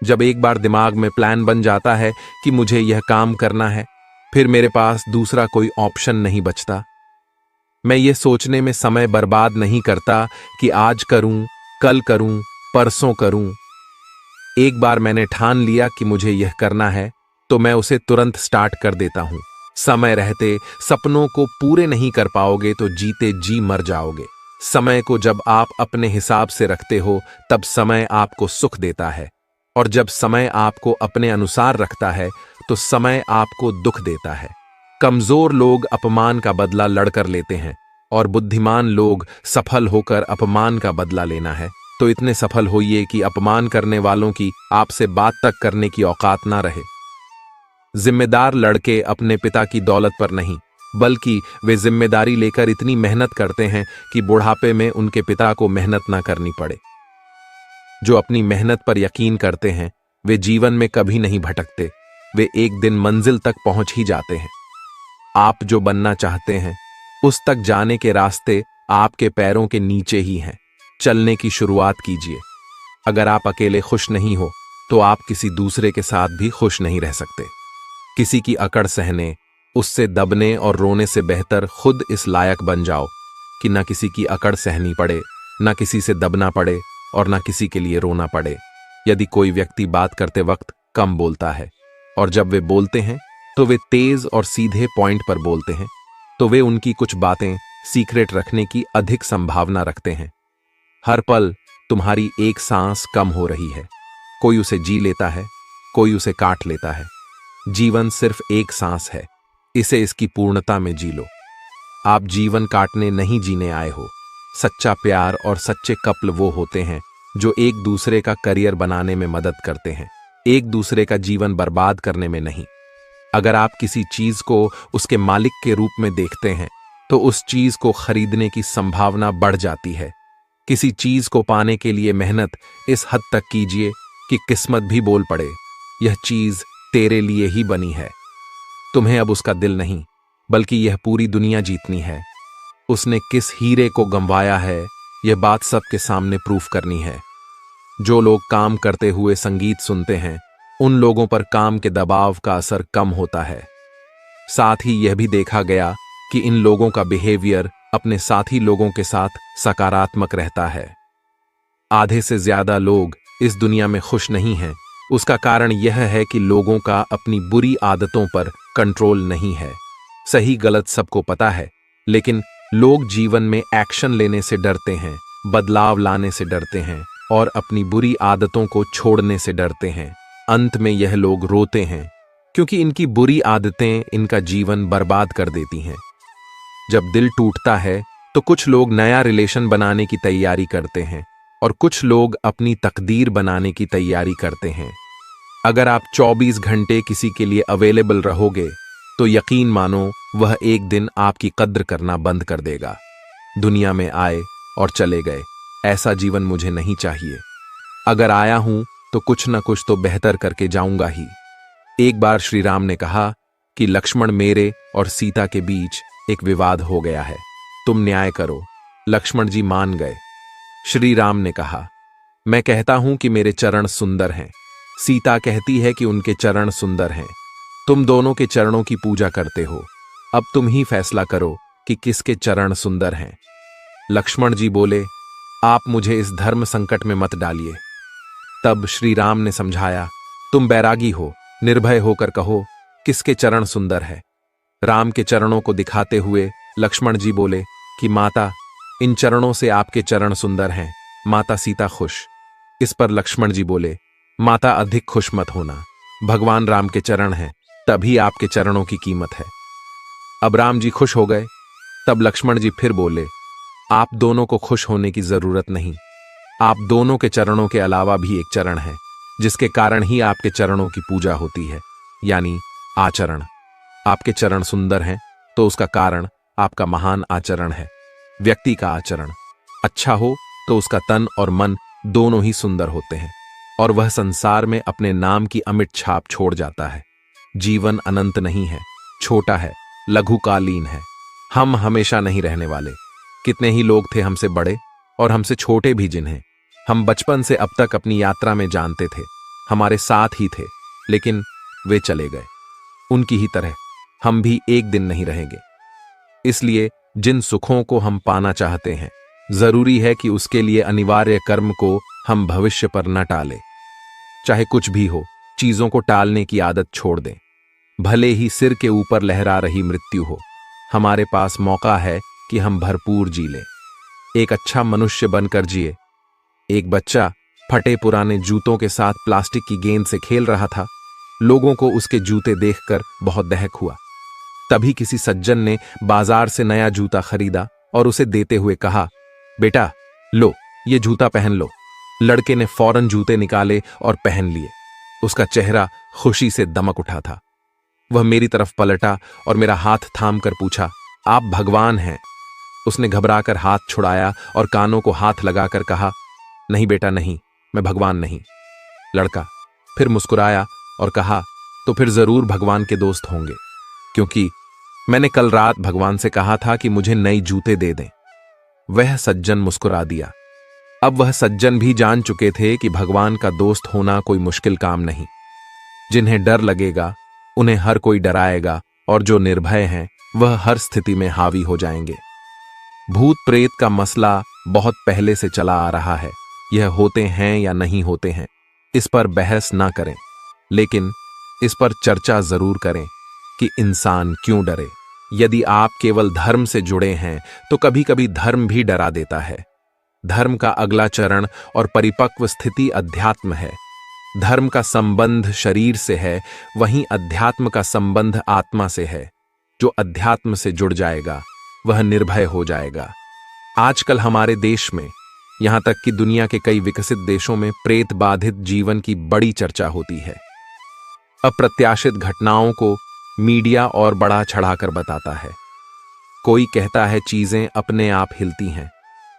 जब एक बार दिमाग में प्लान बन जाता है कि मुझे यह काम करना है, फिर मेरे पास दूसरा कोई ऑप्शन नहीं बचता। मैं ये सोचने में समय बर्बाद नहीं करता कि आज करूं, कल करूं, परसों करूं। एक बार मैंने ठान लिया कि मुझे यह करना है, तो मैं उसे तुरंत स्टार्ट कर देता हूं। समय रहते सपनों को पूरे नहीं कर पाओगे तो जीते जी मर जाओगे। समय को जब आप अपने हिसाब से रखते हो, तब समय आपको सुख देता है, और जब समय आपको अपने अनुसार रखता है, तो समय आपको दुख देता है। कमजोर लोग अपमान का बदला लड़कर लेते हैं, और बुद्धिमान लोग सफल होकर अपमान का बदला लेना है। तो इतने सफल होइए कि अपमान करने वालों की आपसे बात तक करने की औकात ना रहे। जिम्मेदार लड़के अपने पिता की दौलत पर नहीं, बल्कि वे जिम्मेदारी लेकर इतनी मेहनत करते हैं कि बुढ़ापे में उनके पिता को मेहनत ना करनी पड़े। जो अपनी मेहनत पर यकीन करते हैं, वे जीवन में कभी नहीं भटकते। वे एक दिन मंजिल तक पहुंच ही जाते हैं। आप जो बनना चाहते हैं, उस तक जाने के रास्ते आपके पैरों के नीचे ही हैं। चलने की शुरुआत कीजिए। अगर आप अकेले खुश नहीं हो, तो आप किसी दूसरे के साथ भी खुश नहीं रह सकते। किसी की अकड़ सहने, उससे दबने और रोने से बेहतर खुद इस लायक बन जाओ कि ना किसी की अकड़ सहनी पड़े, ना किसी से दबना पड़े, और ना किसी के लिए रोना पड़े। यदि कोई व्यक्ति बात करते वक्त कम बोलता है, और जब वे बोलते हैं तो वे तेज और सीधे पॉइंट पर बोलते हैं, तो वे उनकी कुछ बातें सीक्रेट रखने की अधिक संभावना रखते हैं। हर पल तुम्हारी एक सांस कम हो रही है। कोई उसे जी लेता है, कोई उसे काट लेता है। जीवन सिर्फ एक सांस है, इसे इसकी पूर्णता में जी लो। आप जीवन काटने नहीं जीने आए हो। सच्चा प्यार और सच्चे कपल वो होते हैं जो एक दूसरे का करियर बनाने में मदद करते हैं, एक दूसरे का जीवन बर्बाद करने में नहीं। अगर आप किसी चीज को उसके मालिक के रूप में देखते हैं, तो उस चीज को खरीदने की संभावना बढ़ जाती है। किसी चीज को पाने के लिए मेहनत इस हद तक कीजिए कि किस्मत भी बोल पड़े, यह चीज तेरे लिए ही बनी है। तुम्हें अब उसका दिल नहीं, बल्कि यह पूरी दुनिया जीतनी है। उसने किस हीरे को गंवाया है, यह बात सबके सामने प्रूफ करनी है। जो लोग काम करते हुए संगीत सुनते हैं, उन लोगों पर काम के दबाव का असर कम होता है। साथ ही यह भी देखा गया कि इन लोगों का बिहेवियर अपने साथी लोगों के साथ सकारात्मक रहता है। आधे से ज्यादा लोग इस दुनिया में खुश नहीं हैं। उसका कारण यह है कि लोगों का अपनी बुरी आदतों पर कंट्रोल नहीं है। सही गलत सबको पता है, लेकिन लोग जीवन में एक्शन लेने से डरते हैं, बदलाव लाने से डरते हैं, और अपनी बुरी आदतों को छोड़ने से डरते हैं। अंत में यह लोग रोते हैं, क्योंकि इनकी बुरी आदतें इनका जीवन बर्बाद कर देती हैं। जब दिल टूटता है, तो कुछ लोग नया रिलेशन बनाने की तैयारी करते हैं, और कुछ लोग अपनी तकदीर बनाने की तैयारी करते हैं। अगर आप 24 घंटे किसी के लिए अवेलेबल रहोगे, तो यकीन मानो वह एक दिन आपकी कद्र करना बंद कर देगा। दुनिया में आए और चले गए, ऐसा जीवन मुझे नहीं चाहिए। अगर आया हूं तो कुछ न कुछ तो बेहतर करके जाऊंगा ही। एक बार श्री राम ने कहा कि लक्ष्मण, मेरे और सीता के बीच एक विवाद हो गया है, तुम न्याय करो। लक्ष्मण जी मान गए। श्री राम ने कहा, मैं कहता हूं कि मेरे चरण सुंदर हैं। सीता कहती है कि उनके चरण सुंदर हैं। तुम दोनों के चरणों की पूजा करते हो, अब तुम ही फैसला करो कि किसके चरण सुंदर हैं। लक्ष्मण जी बोले, आप मुझे इस धर्म संकट में मत डालिए। तब श्री राम ने समझाया, तुम बैरागी हो, निर्भय होकर कहो किसके चरण सुंदर है। राम के चरणों को दिखाते हुए लक्ष्मण जी बोले कि माता, इन चरणों से आपके चरण सुंदर हैं। माता सीता खुश। इस पर लक्ष्मण जी बोले, माता अधिक खुश मत होना, भगवान राम के चरण हैं, तभी आपके चरणों की कीमत है। अब राम जी खुश हो गए। तब लक्ष्मण जी फिर बोले, आप दोनों को खुश होने की जरूरत नहीं। आप दोनों के चरणों के अलावा भी एक चरण है, जिसके कारण ही आपके चरणों की पूजा होती है, यानी आचरण। आपके चरण सुंदर हैं, तो उसका कारण आपका महान आचरण है। व्यक्ति का आचरण अच्छा हो तो उसका तन और मन दोनों ही सुंदर होते हैं, और वह संसार में अपने नाम की अमिट छाप छोड़ जाता है। जीवन अनंत नहीं है, छोटा है, लघुकालीन है। हम हमेशा नहीं रहने वाले। कितने ही लोग थे हमसे बड़े और हमसे छोटे भी, जिन्हें हम बचपन से अब तक अपनी यात्रा में जानते थे, हमारे साथ ही थे, लेकिन वे चले गए। उनकी ही तरह हम भी एक दिन नहीं रहेंगे। इसलिए जिन सुखों को हम पाना चाहते हैं, जरूरी है कि उसके लिए अनिवार्य कर्म को हम भविष्य पर न टालें। चाहे कुछ भी हो, चीजों को टालने की आदत छोड़ दें। भले ही सिर के ऊपर लहरा रही मृत्यु हो, हमारे पास मौका है कि हम भरपूर जी लें। एक अच्छा मनुष्य बनकर जिए। एक बच्चा फटे पुराने जूतों के साथ प्लास्टिक की गेंद से खेल रहा था। लोगों को उसके जूते देखकर बहुत दहक हुआ। तभी किसी सज्जन ने बाजार से नया जूता खरीदा और उसे देते हुए कहा, बेटा लो, ये जूता पहन लो। लड़के ने फौरन जूते निकाले और पहन लिए। उसका चेहरा खुशी से दमक उठा था। वह मेरी तरफ पलटा और मेरा हाथ थाम कर पूछा, आप भगवान हैं? उसने घबराकर हाथ छुड़ाया और कानों को हाथ लगाकर कहा, नहीं बेटा नहीं, मैं भगवान नहीं। लड़का फिर मुस्कुराया और कहा, तो फिर जरूर भगवान के दोस्त होंगे, क्योंकि मैंने कल रात भगवान से कहा था कि मुझे नए जूते दे दें। वह सज्जन मुस्कुरा दिया। अब वह सज्जन भी जान चुके थे कि भगवान का दोस्त होना कोई मुश्किल काम नहीं। जिन्हें डर लगेगा उन्हें हर कोई डराएगा, और जो निर्भय हैं वह हर स्थिति में हावी हो जाएंगे। भूत प्रेत का मसला बहुत पहले से चला आ रहा है। यह होते हैं या नहीं होते हैं, इस पर बहस ना करें, लेकिन इस पर चर्चा जरूर करें कि इंसान क्यों डरे। यदि आप केवल धर्म से जुड़े हैं तो कभी कभी धर्म भी डरा देता है। धर्म का अगला चरण और परिपक्व स्थिति अध्यात्म है। धर्म का संबंध शरीर से है, वहीं अध्यात्म का संबंध आत्मा से है। जो अध्यात्म से जुड़ जाएगा वह निर्भय हो जाएगा। आजकल हमारे देश में, यहां तक कि दुनिया के कई विकसित देशों में प्रेत बाधित जीवन की बड़ी चर्चा होती है। अप्रत्याशित घटनाओं को मीडिया और बढ़ा चढ़ाकर बताता है। कोई कहता है चीजें अपने आप हिलती हैं,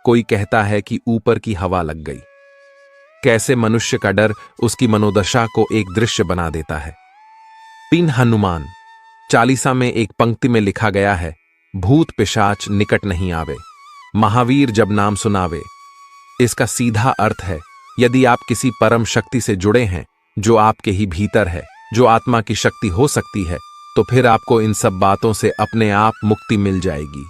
कोई कहता है कि ऊपर की हवा लग गई। कैसे मनुष्य का डर उसकी मनोदशा को एक दृश्य बना देता है। 3 हनुमान चालीसा में एक पंक्ति में लिखा गया है, भूत पिशाच निकट नहीं आवे, महावीर जब नाम सुनावे। इसका सीधा अर्थ है, यदि आप किसी परम शक्ति से जुड़े हैं जो आपके ही भीतर है, जो आत्मा की शक्ति हो सकती है, तो फिर आपको इन सब बातों से अपने आप मुक्ति मिल जाएगी।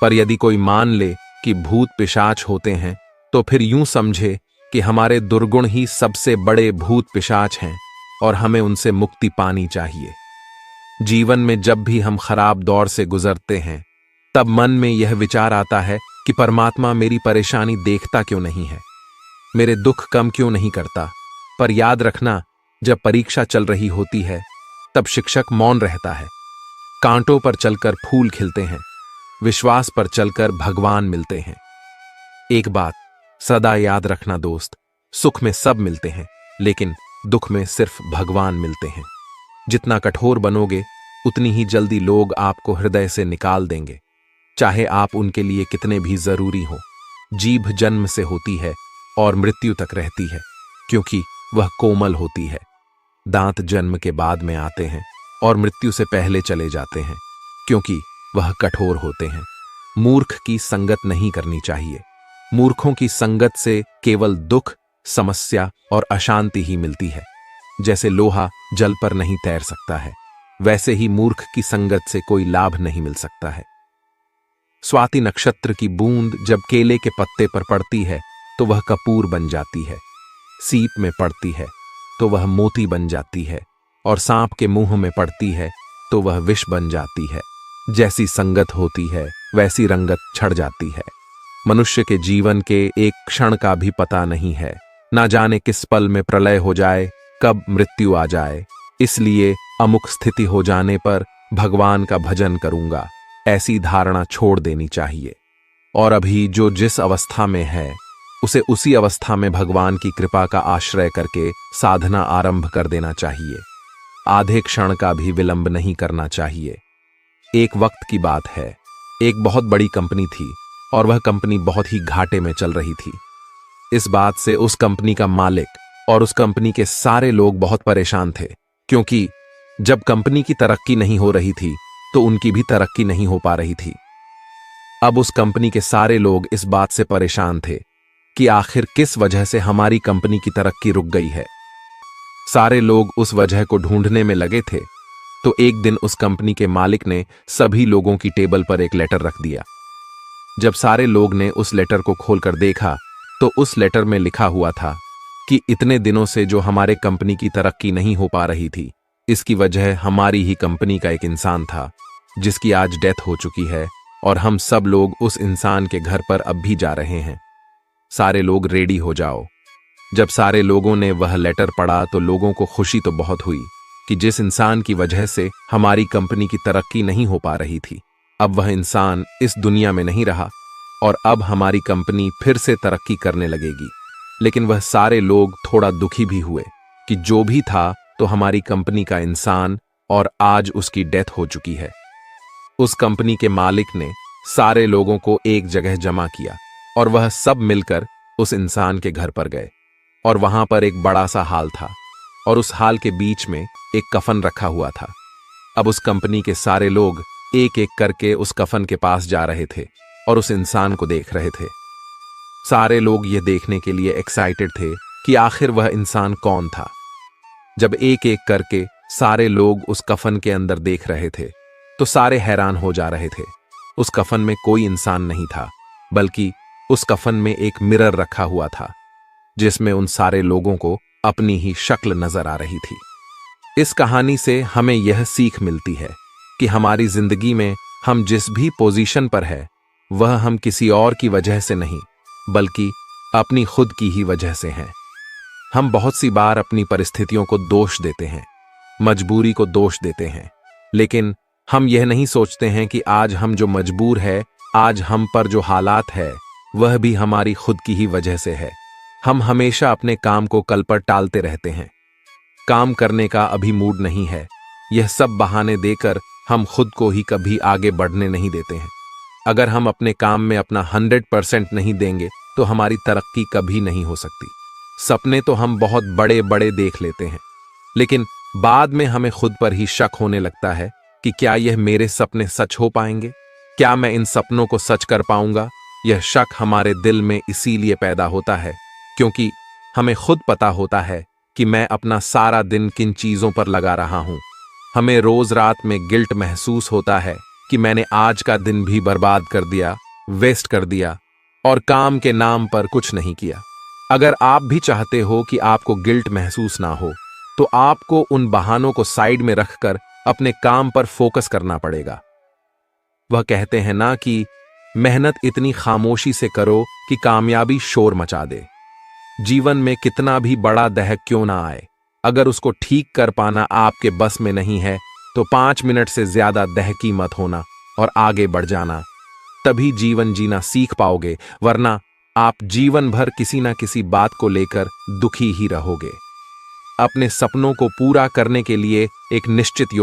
पर यदि कोई मान ले कि भूत पिशाच होते हैं, तो फिर यूं समझे कि हमारे दुर्गुण ही सबसे बड़े भूत पिशाच हैं और हमें उनसे मुक्ति पानी चाहिए। जीवन में जब भी हम खराब दौर से गुजरते हैं, तब मन में यह विचार आता है कि परमात्मा मेरी परेशानी देखता क्यों नहीं है, मेरे दुख कम क्यों नहीं करता। पर याद रखना, जब परीक्षा चल रही होती है तब शिक्षक मौन रहता है। कांटों पर चलकर फूल खिलते हैं, विश्वास पर चलकर भगवान मिलते हैं। एक बात सदा याद रखना दोस्त, सुख में सब मिलते हैं, लेकिन दुख में सिर्फ भगवान मिलते हैं। जितना कठोर बनोगे उतनी ही जल्दी लोग आपको हृदय से निकाल देंगे, चाहे आप उनके लिए कितने भी जरूरी हो। जीभ जन्म से होती है और मृत्यु तक रहती है, क्योंकि वह कोमल होती है। दांत जन्म के बाद में आते हैं और मृत्यु से पहले चले जाते हैं, क्योंकि वह कठोर होते हैं। मूर्ख की संगत नहीं करनी चाहिए। मूर्खों की संगत से केवल दुख, समस्या और अशांति ही मिलती है। जैसे लोहा जल पर नहीं तैर सकता है, वैसे ही मूर्ख की संगत से कोई लाभ नहीं मिल सकता है। स्वाति नक्षत्र की बूंद जब केले के पत्ते पर पड़ती है तो वह कपूर बन जाती है, सीप में पड़ती है तो वह मोती बन जाती है, और सांप के मुंह में पड़ती है तो वह विष बन जाती है। जैसी संगत होती है वैसी रंगत छड़ जाती है। मनुष्य के जीवन के एक क्षण का भी पता नहीं है, ना जाने किस पल में प्रलय हो जाए, कब मृत्यु आ जाए। इसलिए अमुक स्थिति हो जाने पर भगवान का भजन करूंगा, ऐसी धारणा छोड़ देनी चाहिए। और अभी जो जिस अवस्था में है उसे उसी अवस्था में भगवान की कृपा का आश्रय करके साधना आरंभ कर देना चाहिए। आधे क्षण का भी विलंब नहीं करना चाहिए। एक वक्त की बात है, एक बहुत बड़ी कंपनी थी और वह कंपनी बहुत ही घाटे में चल रही थी। इस बात से उस कंपनी का मालिक और उस कंपनी के सारे लोग बहुत परेशान थे, क्योंकि जब कंपनी की तरक्की नहीं हो रही थी तो उनकी भी तरक्की नहीं हो पा रही थी। अब उस कंपनी के सारे लोग इस बात से परेशान थे कि आखिर किस वजह से हमारी कंपनी की तरक्की रुक गई है। सारे लोग उस वजह को ढूंढने में लगे थे। तो एक दिन उस कंपनी के मालिक ने सभी लोगों की टेबल पर एक लेटर रख दिया। जब सारे लोग ने उस लेटर को खोलकर देखा तो उस लेटर में लिखा हुआ था कि इतने दिनों से जो हमारे कंपनी की तरक्की नहीं हो पा रही थी, इसकी वजह हमारी ही कंपनी का एक इंसान था जिसकी आज डेथ हो चुकी है, और हम सब लोग उस इंसान के घर पर अब भी जा रहे हैं। सारे लोग रेडी हो जाओ। जब सारे लोगों ने वह लेटर पढ़ा तो लोगों को खुशी तो बहुत हुई कि जिस इंसान की वजह से हमारी कंपनी की तरक्की नहीं हो पा रही थी, अब वह इंसान इस दुनिया में नहीं रहा और अब हमारी कंपनी फिर से तरक्की करने लगेगी। लेकिन वह सारे लोग थोड़ा दुखी भी हुए कि जो भी था तो हमारी कंपनी का इंसान, और आज उसकी डेथ हो चुकी है। उस कंपनी के मालिक ने सारे लोगों को एक जगह जमा किया और वह सब मिलकर उस इंसान के घर पर गए, और वहां पर एक बड़ा सा हाल था और उस हाल के बीच में एक कफन रखा हुआ था। अब उस कंपनी के सारे लोग एक एक करके उस कफन के पास जा रहे थे और उस इंसान को देख रहे थे। सारे लोग यह देखने के लिए एक्साइटेड थे कि आखिर वह इंसान कौन था। जब एक एक करके सारे लोग उस कफन के अंदर देख रहे थे तो सारे हैरान हो जा रहे थे। उस कफन में कोई इंसान नहीं था, बल्कि उस कफन में एक मिरर रखा हुआ था जिसमें उन सारे लोगों को अपनी ही शक्ल नजर आ रही थी। इस कहानी से हमें यह सीख मिलती है कि हमारी जिंदगी में हम जिस भी पोजीशन पर है वह हम किसी और की वजह से नहीं, बल्कि अपनी खुद की ही वजह से हैं। हम बहुत सी बार अपनी परिस्थितियों को दोष देते हैं, मजबूरी को दोष देते हैं, लेकिन हम यह नहीं सोचते हैं कि आज हम जो मजबूर है, आज हम पर जो हालात है, वह भी हमारी खुद की ही वजह से है। हम हमेशा अपने काम को कल पर टालते रहते हैं। काम करने का अभी मूड नहीं है, यह सब बहाने देकर हम खुद को ही कभी आगे बढ़ने नहीं देते हैं। अगर हम अपने काम में अपना 100% नहीं देंगे तो हमारी तरक्की कभी नहीं हो सकती। सपने तो हम बहुत बड़े बड़े देख लेते हैं, लेकिन बाद में हमें खुद पर ही शक होने लगता है कि क्या यह मेरे सपने सच हो पाएंगे, क्या मैं इन सपनों को सच कर पाऊंगा। यह शक हमारे दिल में इसीलिए पैदा होता है क्योंकि हमें खुद पता होता है कि मैं अपना सारा दिन किन चीजों पर लगा रहा हूं। हमें रोज रात में गिल्ट महसूस होता है कि मैंने आज का दिन भी बर्बाद कर दिया, वेस्ट कर दिया और काम के नाम पर कुछ नहीं किया। अगर आप भी चाहते हो कि आपको गिल्ट महसूस ना हो तो आपको उन बहानों को साइड में रखकर अपने काम पर फोकस करना पड़ेगा। वह कहते हैं ना कि मेहनत इतनी खामोशी से करो कि कामयाबी शोर मचा दे। जीवन में कितना भी बड़ा दहक क्यों ना आए, अगर उसको ठीक कर पाना आपके बस में नहीं है तो 5 मिनट से ज्यादा दहकी मत होना और आगे बढ़ जाना। तभी जीवन जीना सीख पाओगे, वरना आप जीवन भर किसी ना किसी बात को लेकर दुखी ही रहोगे। अपने सपनों को पूरा करने के लिए एक निश्चित